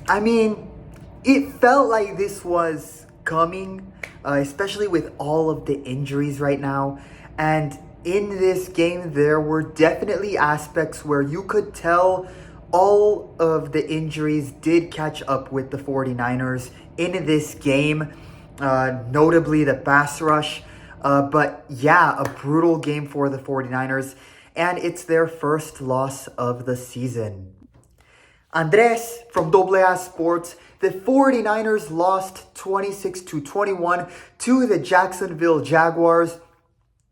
I mean, it felt like this was coming, especially with all of the injuries right now. And in this game, there were definitely aspects where you could tell all of the injuries did catch up with the 49ers in this game, notably the pass rush. But yeah, a brutal game for the 49ers, and it's their first loss of the season. Andres from AA Sports. The 49ers lost 26-21 to the Jacksonville Jaguars.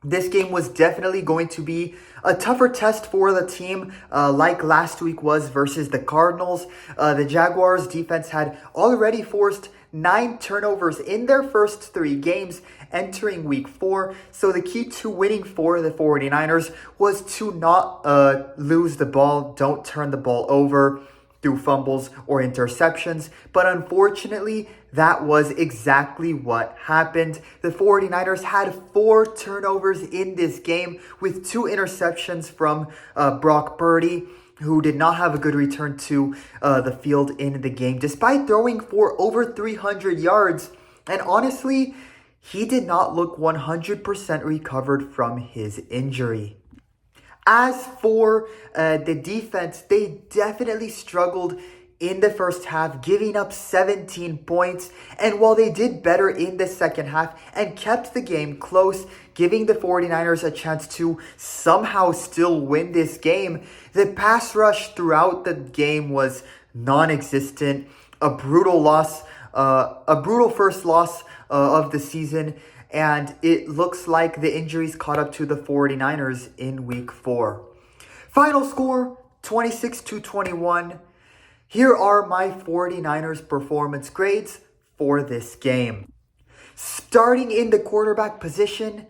This game was definitely going to be a tougher test for the team, like last week was versus the Cardinals. The Jaguars defense had already forced 9 turnovers in their first 3 games entering week 4. So the key to winning for the 49ers was to not lose the ball, don't turn the ball over through fumbles or interceptions. But unfortunately, that was exactly what happened. The 49ers had 4 turnovers in this game with 2 interceptions from Brock Purdy, who did not have a good return to the field in the game, despite throwing for over 300 yards. And honestly, he did not look 100% recovered from his injury. As for the defense, they definitely struggled in the first half, giving up 17 points. And while they did better in the second half and kept the game close, giving the 49ers a chance to somehow still win this game, the pass rush throughout the game was non-existent. A brutal loss, a brutal first loss of the season. And it looks like the injuries caught up to the 49ers in week 4. Final score, 26-21. Here are my 49ers performance grades for this game. Starting in the quarterback position,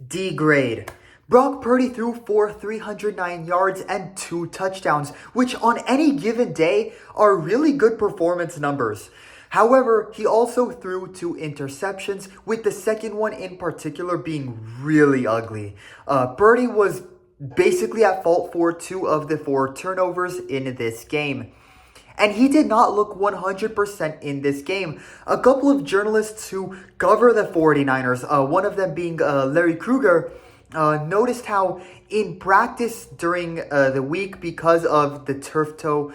D grade. Brock Purdy threw for 309 yards and 2 touchdowns, which on any given day are really good performance numbers. However, he also threw 2 interceptions, with the second one in particular being really ugly. Purdy was basically at fault for 2 of the 4 turnovers in this game. And he did not look 100% in this game. A couple of journalists who cover the 49ers, one of them being Larry Kruger, noticed how in practice during the week, because of the turf toe,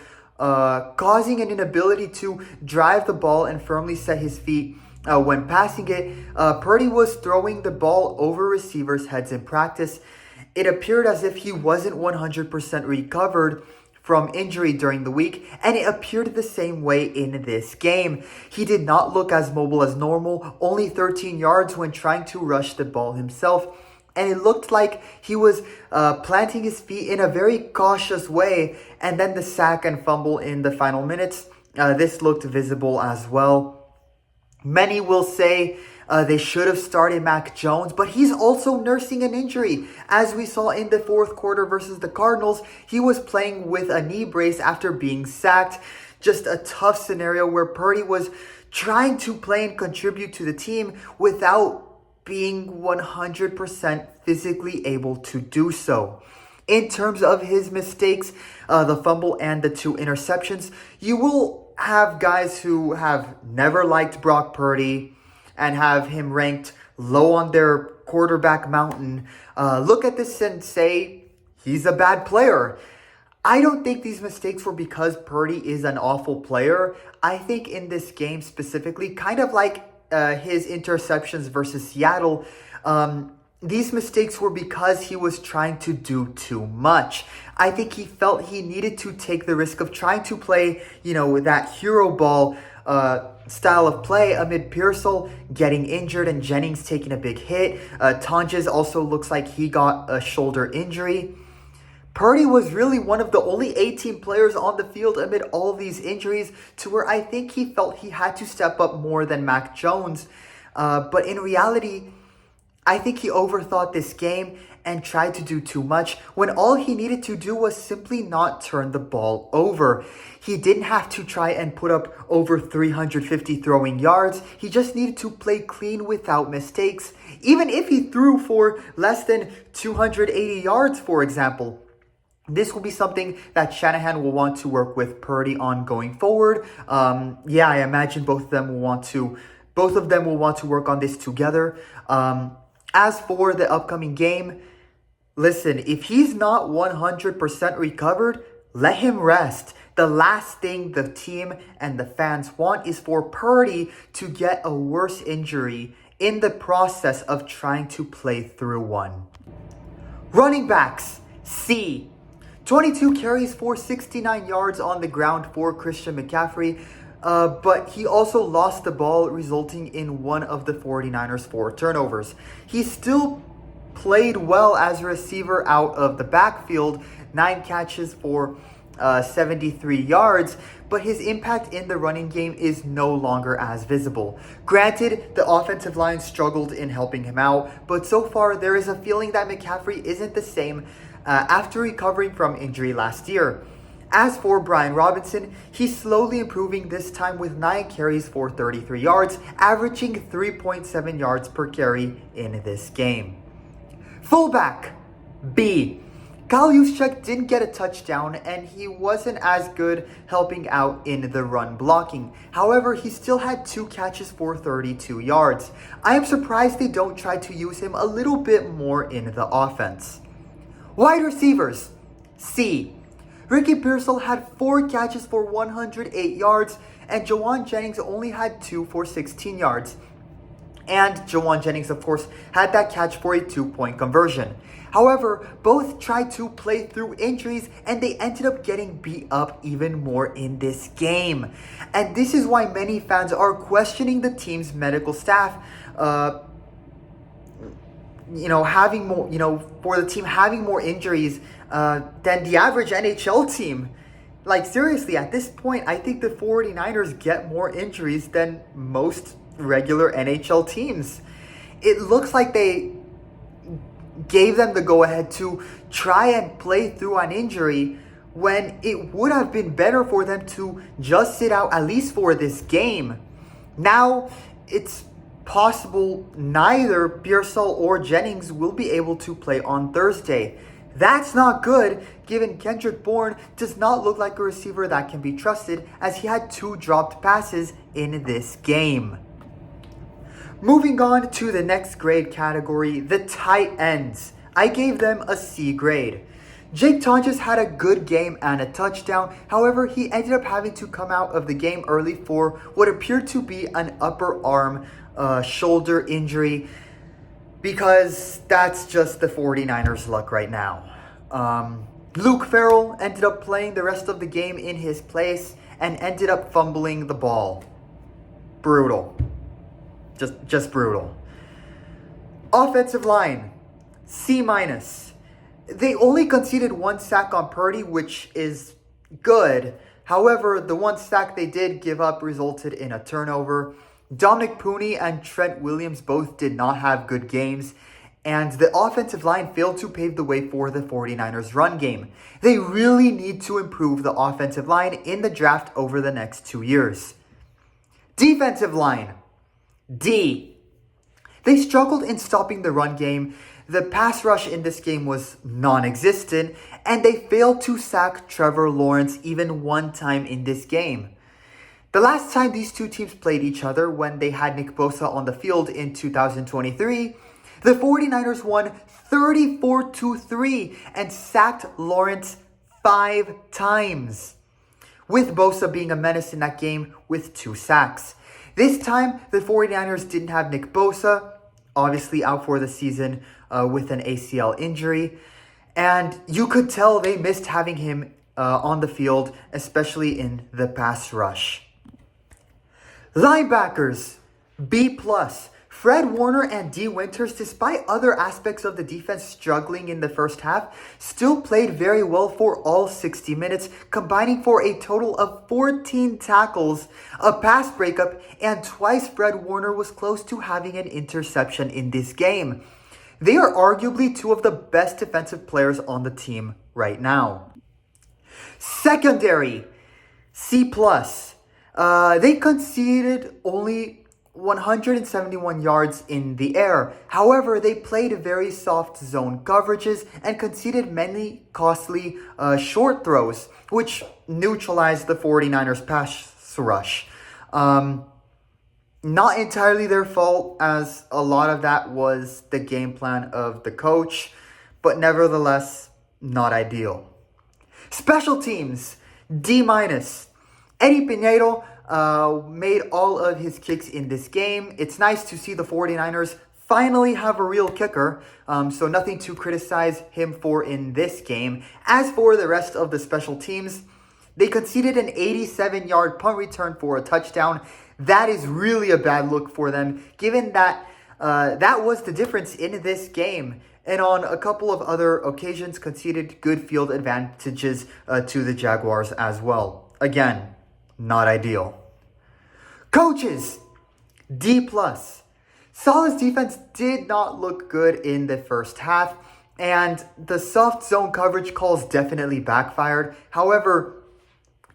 causing an inability to drive the ball and firmly set his feet when passing it, Purdy was throwing the ball over receivers' heads in practice. It appeared as if he wasn't 100% recovered from injury during the week, and it appeared the same way in this game. He did not look as mobile as normal, only 13 yards when trying to rush the ball himself. And it looked like he was planting his feet in a very cautious way. And then the sack and fumble in the final minutes, this looked visible as well. Many will say they should have started Mac Jones, but he's also nursing an injury. As we saw in the 4th quarter versus the Cardinals, he was playing with a knee brace after being sacked. Just a tough scenario where Purdy was trying to play and contribute to the team without being 100% physically able to do so. In terms of his mistakes, the fumble and the 2 interceptions, you will have guys who have never liked Brock Purdy and have him ranked low on their quarterback mountain look at this and say he's a bad player. I don't think these mistakes were because Purdy is an awful player. I think in this game specifically, kind of like his interceptions versus Seattle, these mistakes were because he was trying to do too much. I think he felt he needed to take the risk of trying to play, with that hero ball style of play amid Pearsall getting injured and Jennings taking a big hit. Tonjes also looks like he got a shoulder injury. Purdy was really one of the only 18 players on the field amid all these injuries, to where I think he felt he had to step up more than Mac Jones. But in reality, I think he overthought this game and tried to do too much when all he needed to do was simply not turn the ball over. He didn't have to try and put up over 350 throwing yards. He just needed to play clean without mistakes. Even if he threw for less than 280 yards, for example. This will be something that Shanahan will want to work with Purdy on going forward. I imagine both of them will want to work on this together. As for the upcoming game, listen, if he's not 100% recovered, let him rest. The last thing the team and the fans want is for Purdy to get a worse injury in the process of trying to play through one. Running backs, C. 22 carries for 69 yards on the ground for Christian McCaffrey, but he also lost the ball, resulting in one of the 49ers' 4 turnovers. He still played well as a receiver out of the backfield, 9 catches for 73 yards, but his impact in the running game is no longer as visible. Granted, the offensive line struggled in helping him out, but so far there is a feeling that McCaffrey isn't the same after recovering from injury last year. As for Brian Robinson, he's slowly improving, this time with 9 carries for 33 yards, averaging 3.7 yards per carry in this game. Fullback, B. Kyle Juszczyk didn't get a touchdown, and he wasn't as good helping out in the run blocking. However, he still had 2 catches for 32 yards. I am surprised they don't try to use him a little bit more in the offense. Wide receivers, C. Ricky Pearsall had 4 catches for 108 yards, and Jawan Jennings only had 2 for 16 yards. And Jawan Jennings, of course, had that catch for a 2-point conversion. However, both tried to play through injuries, and they ended up getting beat up even more in this game. And this is why many fans are questioning the team's medical staff, for the team having more injuries than the average NHL team. Like, seriously, at this point, I think the 49ers get more injuries than most regular NHL teams. It looks like they gave them the go-ahead to try and play through an injury when it would have been better for them to just sit out at least for this game. Now, it's possible neither Pearsall or Jennings will be able to play on Thursday. That's not good, given Kendrick Bourne does not look like a receiver that can be trusted, as he had 2 dropped passes in this game. Moving on to the next grade category, the tight ends. I gave them a C grade. Jake Tonjes had a good game and a touchdown. However, he ended up having to come out of the game early for what appeared to be an upper arm shoulder injury, because that's just the 49ers' luck right now. Luke Farrell ended up playing the rest of the game in his place and ended up fumbling the ball. Brutal. Just brutal. Offensive line, C-. They only conceded 1 sack on Purdy, which is good. However, the 1 sack they did give up resulted in a turnover. Dominic Pooney and Trent Williams both did not have good games, and the offensive line failed to pave the way for the 49ers' run game. They really need to improve the offensive line in the draft over the next 2 years. Defensive line, D. They struggled in stopping the run game. The pass rush in this game was non-existent, and they failed to sack Trevor Lawrence even 1 time in this game. The last time these 2 teams played each other, when they had Nick Bosa on the field in 2023, the 49ers won 34-3 and sacked Lawrence 5 times, with Bosa being a menace in that game with 2 sacks. This time, the 49ers didn't have Nick Bosa, obviously out for the season with an ACL injury. And you could tell they missed having him on the field, especially in the pass rush. Linebackers, B+. Fred Warner and D. Winters, despite other aspects of the defense struggling in the first half, still played very well for all 60 minutes, combining for a total of 14 tackles, a pass breakup, and twice Fred Warner was close to having an interception in this game. They are arguably 2 of the best defensive players on the team right now. Secondary, C+. They conceded only 171 yards in the air. However, they played very soft zone coverages and conceded many costly short throws, which neutralized the 49ers pass rush. Not entirely their fault, as a lot of that was the game plan of the coach, but nevertheless, not ideal. Special teams, D-. Eddie Pinedo made all of his kicks in this game. It's nice to see the 49ers finally have a real kicker, so nothing to criticize him for in this game. As for the rest of the special teams, they conceded an 87-yard punt return for a touchdown. That is really a bad look for them, given that that was the difference in this game. And on a couple of other occasions, conceded good field advantages to the Jaguars as well. Again, not ideal. Coaches, D+. Saleh's defense did not look good in the first half, and the soft zone coverage calls definitely backfired. However,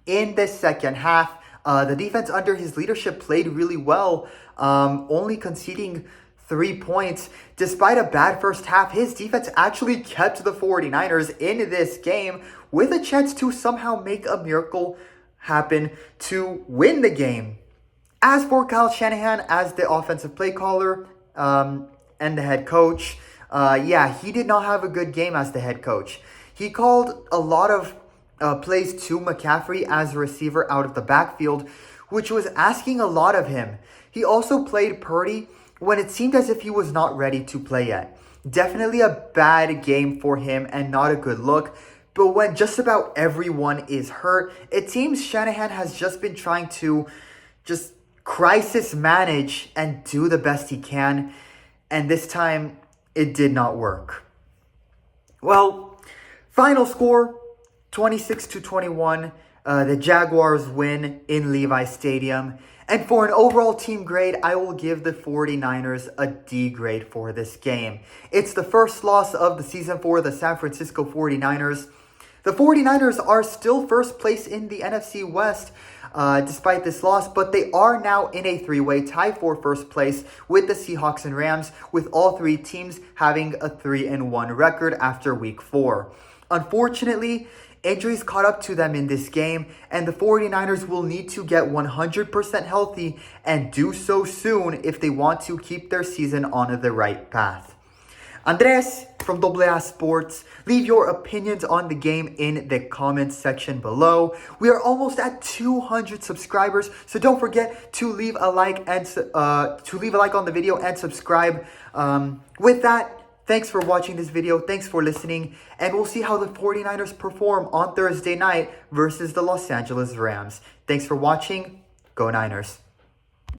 in the second half, the defense under his leadership played really well, only conceding 3 points. Despite a bad first half, his defense actually kept the 49ers in this game with a chance to somehow make a miracle happen to win the game. As for Kyle Shanahan as the offensive play caller and the head coach, he did not have a good game as the head coach. He called a lot of plays to McCaffrey as a receiver out of the backfield, which was asking a lot of him. He also played Purdy when it seemed as if he was not ready to play yet. Definitely a bad game for him and not a good look. But when just about everyone is hurt, it seems Shanahan has just been trying to just crisis manage and do the best he can. And this time, it did not work. Well, final score, 26-21. The Jaguars win in Levi Stadium. And for an overall team grade, I will give the 49ers a D grade for this game. It's the first loss of the season for the San Francisco 49ers. The 49ers are still first place in the NFC West despite this loss, but they are now in a three-way tie for first place with the Seahawks and Rams, with all three teams having a 3-1 record after week 4. Unfortunately, injuries caught up to them in this game, and the 49ers will need to get 100% healthy and do so soon if they want to keep their season on the right path. Andres from AA Sports, leave your opinions on the game in the comments section below. We are almost at 200 subscribers, so don't forget to leave a like and on the video and subscribe. With that, thanks for watching this video. Thanks for listening. And we'll see how the 49ers perform on Thursday night versus the Los Angeles Rams. Thanks for watching. Go Niners.